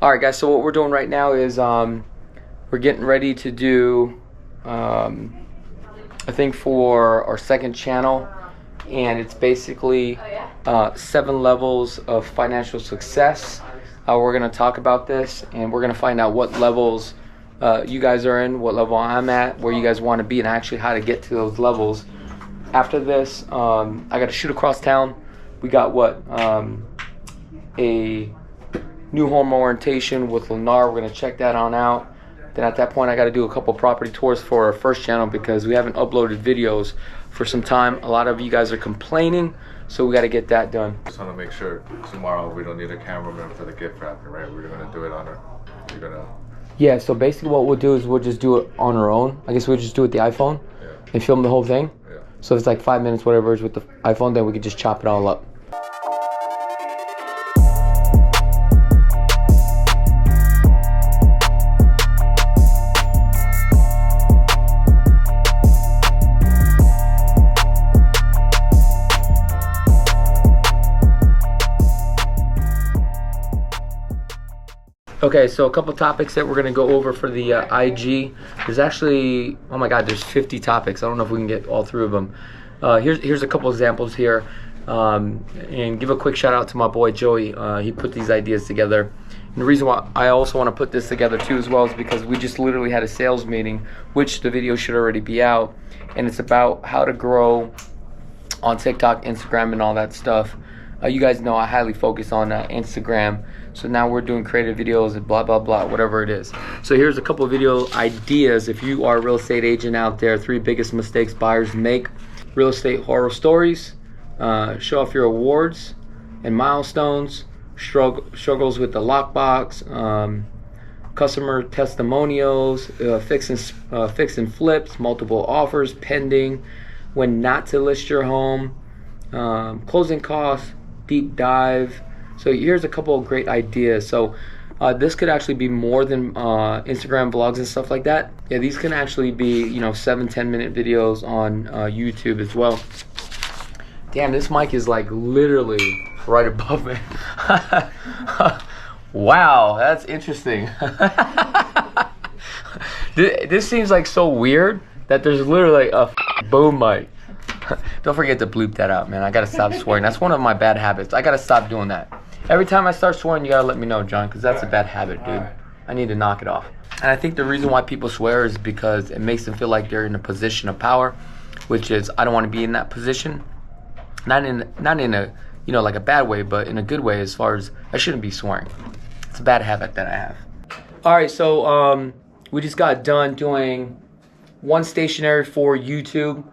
All right, guys, so what we're doing right now is we're getting ready to do a thing for our second channel, and it's basically 7 levels of financial success. We're going to talk about this, and we're going to find out what levels you guys are in, what level I'm at, where you guys want to be, and actually how to get to those levels. After this, I got to shoot across town. We got a new home orientation with Lennar. We're going to check that on out. Then at that point, I got to do a couple property tours for our first channel because we haven't uploaded videos for some time. A lot of you guys are complaining, so we got to get that done. Just want to make sure tomorrow we don't need a cameraman for the gift wrapping, right? We're going to do it on our, Yeah, so basically what we'll do is we'll just do it on our own. I guess we'll just do it with the iPhone and film the whole thing. Yeah. So if it's like 5 minutes, whatever it is with the iPhone, then we can just chop it all up. Okay, so a couple topics that we're going to go over for the IG. There's actually, oh my God, there's 50 topics. I don't know if we can get all through of them. Here's a couple examples here. And give a quick shout out to my boy Joey. He put these ideas together. And the reason why I also want to put this together too as well is because we just literally had a sales meeting, which the video should already be out. And it's about how to grow on TikTok, Instagram, and all that stuff. You guys know I highly focus on Instagram. So now we're doing creative videos and blah, blah, blah, whatever it is. So here's a couple of video ideas. If you are a real estate agent out there, 3 biggest mistakes buyers make. Real estate horror stories. Show off your awards and milestones. Struggles with the lockbox. Customer testimonials. Fix and flips. Multiple offers pending. When not to list your home. Closing costs. Deep dive. So here's a couple of great ideas. So this could actually be more than Instagram vlogs and stuff like that. Yeah, these can actually be 7-10 minute videos on YouTube as well. Damn, this mic is like literally right above me. Wow, that's interesting. This seems like so weird that there's literally a boom mic. Don't forget to bleep that out, man. I gotta stop swearing. That's one of my bad habits. I gotta stop doing that. Every time I start swearing, you gotta let me know, John, because that's a bad habit, dude. I need to knock it off. And I think the reason why people swear is because it makes them feel like they're in a position of power, which is I don't want to be in that position. Not in a like a bad way, but in a good way as far as I shouldn't be swearing. It's a bad habit that I have. All right, so we just got done doing one stationery for YouTube.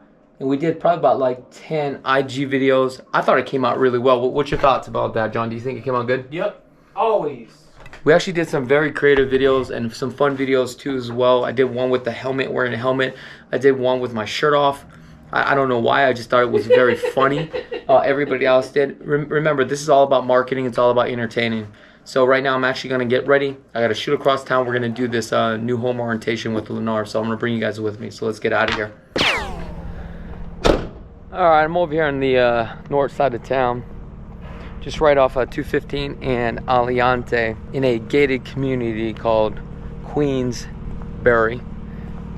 And we did probably about like 10 IG videos. I thought it came out really well. What's your thoughts about that, John? Do you think it came out good? Yep, always. We actually did some very creative videos and some fun videos too as well. I did one with the helmet, wearing a helmet. I did one with my shirt off. I don't know why, I just thought it was very funny. Everybody else did. Remember, this is all about marketing. It's all about entertaining. So right now I'm actually going to get ready. I got to shoot across town. We're going to do this new home orientation with Lennar. So I'm going to bring you guys with me. So let's get out of here. Alright, I'm over here on the north side of town, just right off 215 and Aliante in a gated community called Queensbury.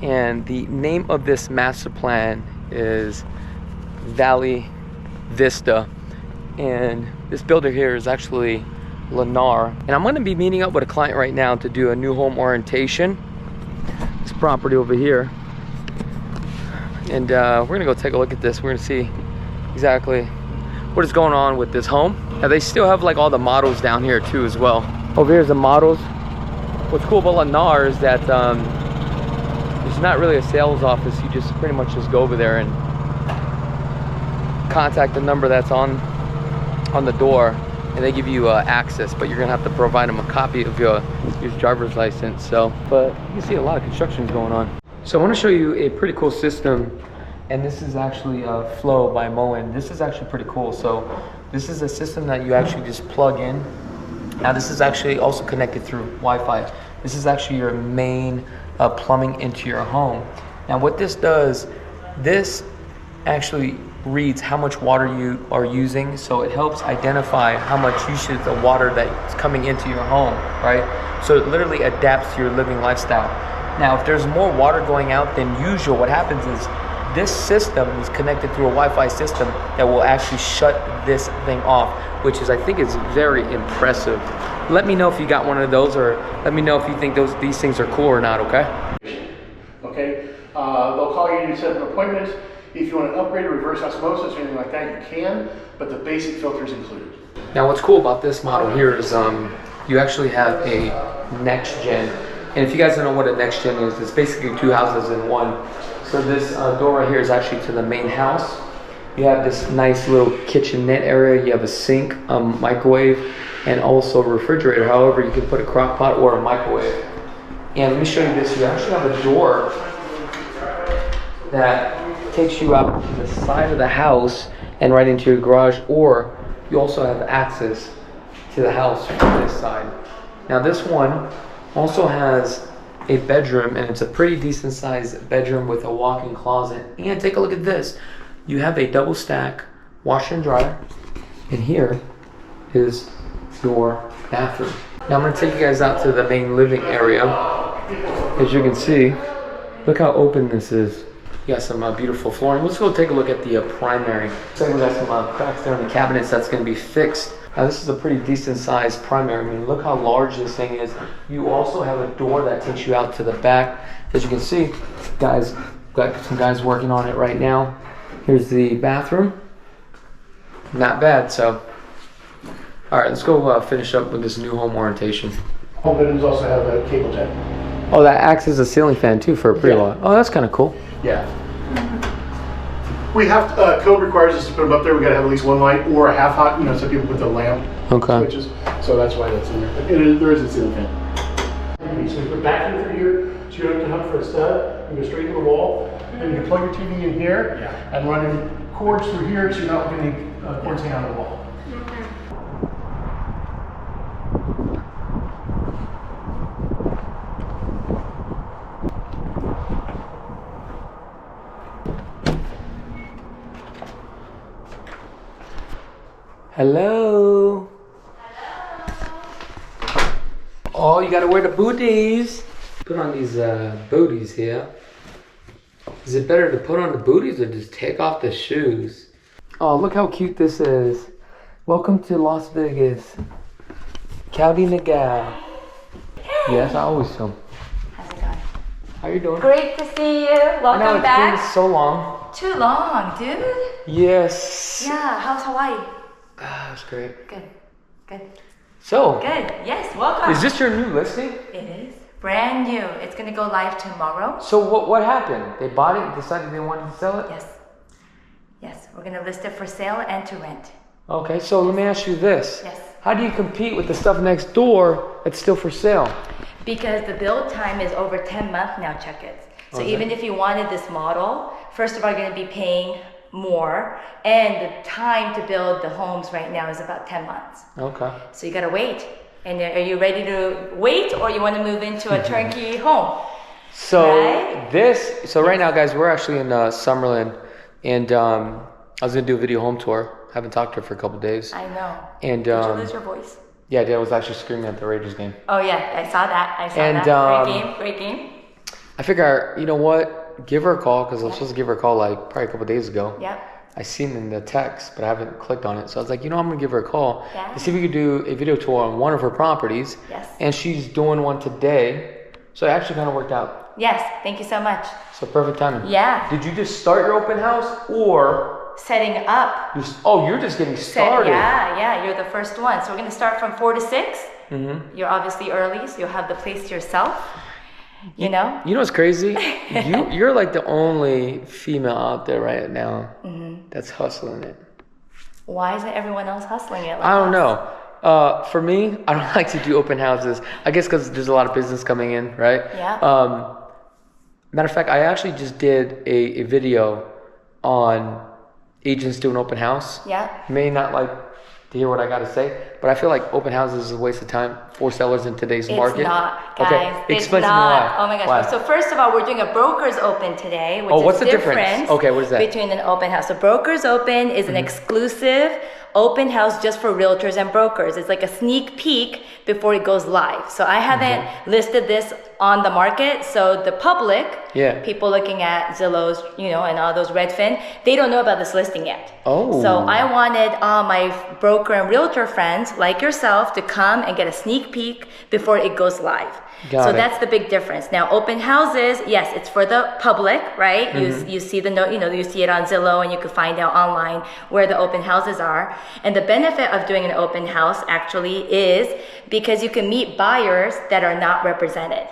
And the name of this master plan is Valley Vista. And this builder here is actually Lennar. And I'm going to be meeting up with a client right now to do a new home orientation. This property over here. And we're gonna go take a look at this. We're gonna see exactly what is going on with this home. Now they still have like all the models down here too as well. Over here's the models. What's cool about Lennar is that there's not really a sales office. You just pretty much just go over there and contact the number that's on the door, and they give you access. But you're gonna have to provide them a copy of your driver's license. So, but you can see a lot of construction going on. So I want to show you a pretty cool system, and this is actually Flow by Moen. This is actually pretty cool. So this is a system that you actually just plug in. Now this is actually also connected through Wi-Fi. This is actually your main plumbing into your home. Now what this does, this actually reads how much water you are using, so it helps identify how much usage of water that's coming into your home, right? So it literally adapts to your living lifestyle. Now, if there's more water going out than usual, what happens is this system is connected through a Wi-Fi system that will actually shut this thing off, which is, I think, is very impressive. Let me know if you got one of those, or let me know if you think these things are cool or not, okay? Okay, they'll call you to set up appointments. If you want to upgrade or reverse osmosis or anything like that, you can, but the basic filter is included. Now, what's cool about this model here is you actually have a next gen. And if you guys don't know what a next gen is, it's basically two houses in one. So this door right here is actually to the main house. You have this nice little kitchenette area. You have a sink, microwave, and also a refrigerator. However, you can put a crock pot or a microwave. And let me show you this. You actually have a door that takes you out to the side of the house and right into your garage, or you also have access to the house from this side. Now this one also has a bedroom, and it's a pretty decent sized bedroom with a walk-in closet. And take a look at this. You have a double stack washer and dryer, and here is your bathroom. Now I'm going to take you guys out to the main living area. As you can see, look how open this is. You got some beautiful flooring. Let's go take a look at the primary. So we got some cracks there in the cabinets that's going to be fixed. Now this is a pretty decent sized primary. I mean, look how large this thing is. You also have a door that takes you out to the back. As you can see, guys, got some guys working on it right now. Here's the bathroom. Not bad. So, all right, let's go finish up with this new home orientation. Home bedrooms also have a cable jet. Oh, that acts as a ceiling fan too for a pre-lot. Oh, that's kind of cool. Yeah. We have code requires us to put them up there. We got to have at least one light or a half hot. You know, so people put the lamp switches. So that's why that's in there. But there is a ceiling fan. So you put bathroom through here. So you don't have to hunt for a stud. You go straight to the wall. Then you can plug your TV in here and run in cords through here, so you're not getting any cords hanging out of the wall. Hello. Oh, you gotta wear the booties. Put on these booties here. Is it better to put on the booties or just take off the shoes? Oh, look how cute this is. Welcome to Las Vegas. Cowdy Nagal. Yes, I always film. How's it going? How you doing? Great to see you. Welcome I know, back. It's been so long. Too long, dude. Yes. Yeah, how's Hawaii? That's great. Good. Good. So, Good. Yes, welcome. is this your new listing? It is. Brand new. It's going to go live tomorrow. So what happened? They bought it, decided they wanted to sell it? Yes. Yes, we're going to list it for sale and to rent. Okay, so let me ask you this. Yes. How do you compete with the stuff next door that's still for sale? Because the build time is over 10 months now, Chakits. So Okay. even if you wanted this model, first of all, you're going to be paying more, and the time to build the homes right now is about 10 months. Okay. So you gotta wait. And are you ready to wait, or you want to move into a turnkey home? So Right? so right now, guys, we're actually in Summerlin, and I was gonna do a video home tour. Haven't talked to her for a couple days. I know. And Did you lose your voice? yeah, I did. I was actually screaming at the Raiders game. Oh yeah, I saw that. And, Great game. Great game. I figure, you know what? Give her a call, because I was supposed to give her a call like probably a couple days ago. Yep. I seen it in the text, but I haven't clicked on it. So I was like, you know, I'm gonna give her a call Yeah. to see if we could do a video tour on one of her properties. Yes. And she's doing one today, so it actually kind of worked out. Yes. Thank you so much. So perfect timing. Yeah. Did you just start your open house, or Setting up. you're just getting started? Yeah. You're the first one. So we're gonna start from 4 to 6. Mm-hmm. You're obviously early, so you'll have the place to yourself. You know. You know what's crazy? You're like the only female out there right now that's hustling it. Why isn't everyone else hustling it? Like I don't us? know. For me, I don't like to do open houses. I guess because there's a lot of business coming in, right? Yeah. Matter of fact, I actually just did a video on agents doing open house. Yeah. You may not like to hear what I got to say, but but I feel like open houses is a waste of time for sellers in today's market. It's not, guys. Okay, It's explain to me not. why. Oh my gosh. Why? So first of all, we're doing a broker's open today, which what's is the difference? Okay, what is that? between an open house. So broker's open is an exclusive open house just for realtors and brokers. It's like a sneak peek before it goes live. So I haven't listed this on the market, so the public, people looking at Zillow's, you know, and all those Redfin, they don't know about this listing yet. Oh. So I wanted all my broker and realtor friends like yourself to come and get a sneak peek before it goes live. Got it. That's the big difference. Now, open houses, yes, it's for the public, right? You see the note, you know, you see it on Zillow, and you can find out online where the open houses are. And the benefit of doing an open house actually is because you can meet buyers that are not represented.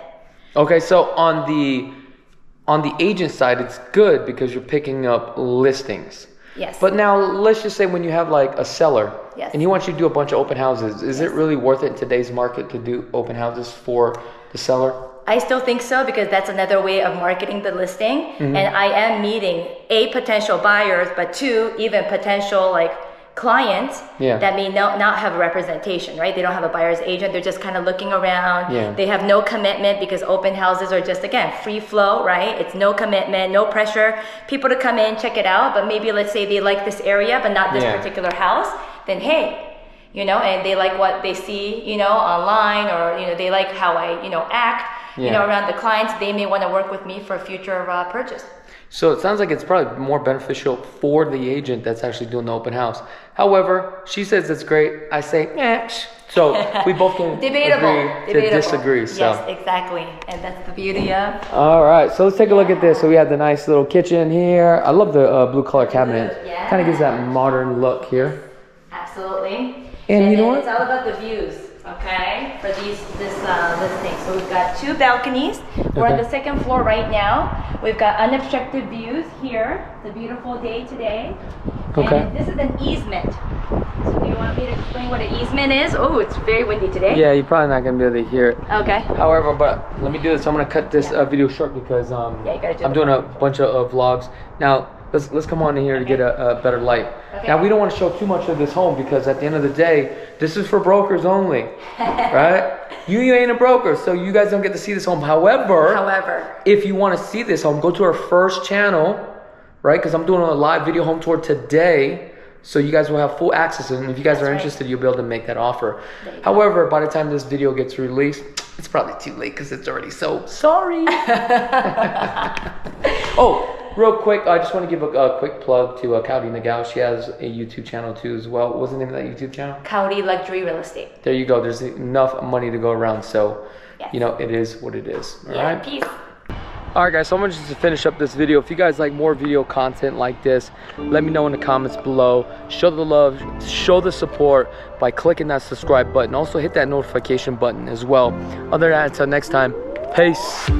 Okay, so on the agent side, it's good because you're picking up listings. Yes. But now let's just say when you have like a seller and he wants you to do a bunch of open houses, is it really worth it in today's market to do open houses for the seller? I still think so, because that's another way of marketing the listing. And I am meeting potential buyers, but two, even potential like clients that may not have a representation, right? They don't have a buyer's agent. They're just kind of looking around. They have no commitment, because open houses are just, again, free flow, right? It's no commitment, no pressure. People to come in, check it out, but maybe let's say they like this area, but not this particular house, then hey, you know, and they like what they see, you know, online, or, you know, they like how I, you know, act, you know, around the clients. They may want to work with me for a future purchase. So it sounds like it's probably more beneficial for the agent that's actually doing the open house. However, she says it's great. I say, So we both can agree to disagree. So. Yes, exactly. And that's the beauty of. All right, so let's take a look at this. So we have the nice little kitchen here. I love the blue color cabinet. Yeah. Kind of gives that modern look here. Absolutely. And you know what? It's all about the views, okay, for this listing. So we've got 2 balconies. We're on the 2nd floor right now. We've got unobstructed views here. It's a beautiful day today. Okay. And this is an easement. So do you want me to explain what an easement is? Oh, it's very windy today. Yeah, you're probably not going to be able to hear it. Okay. However, but let me do this. I'm going to cut this video short because you gotta do I'm doing a bunch of vlogs. Now, let's come on in here to get a better light. Okay. Now, we don't want to show too much of this home because at the end of the day, this is for brokers only, right? You ain't a broker, so you guys don't get to see this home. However, if you want to see this home, go to our first channel, right? Because I'm doing a live video home tour today, so you guys will have full access. And if you guys are interested, you'll be able to make that offer. However, by the time this video gets released, it's probably too late because it's already sold. Sorry. Oh, real quick, I just want to give a quick plug to Cowdy Nagao. She has a YouTube channel too as well. What's the name of that YouTube channel? Cowdy Luxury Real Estate. There you go. There's enough money to go around. So, you know, it is what it is. All right. Peace. All right, guys, so I'm gonna just finish up this video. If you guys like more video content like this, let me know in the comments below. Show the love, show the support by clicking that subscribe button. Also hit that notification button as well. Other than that, until next time, peace.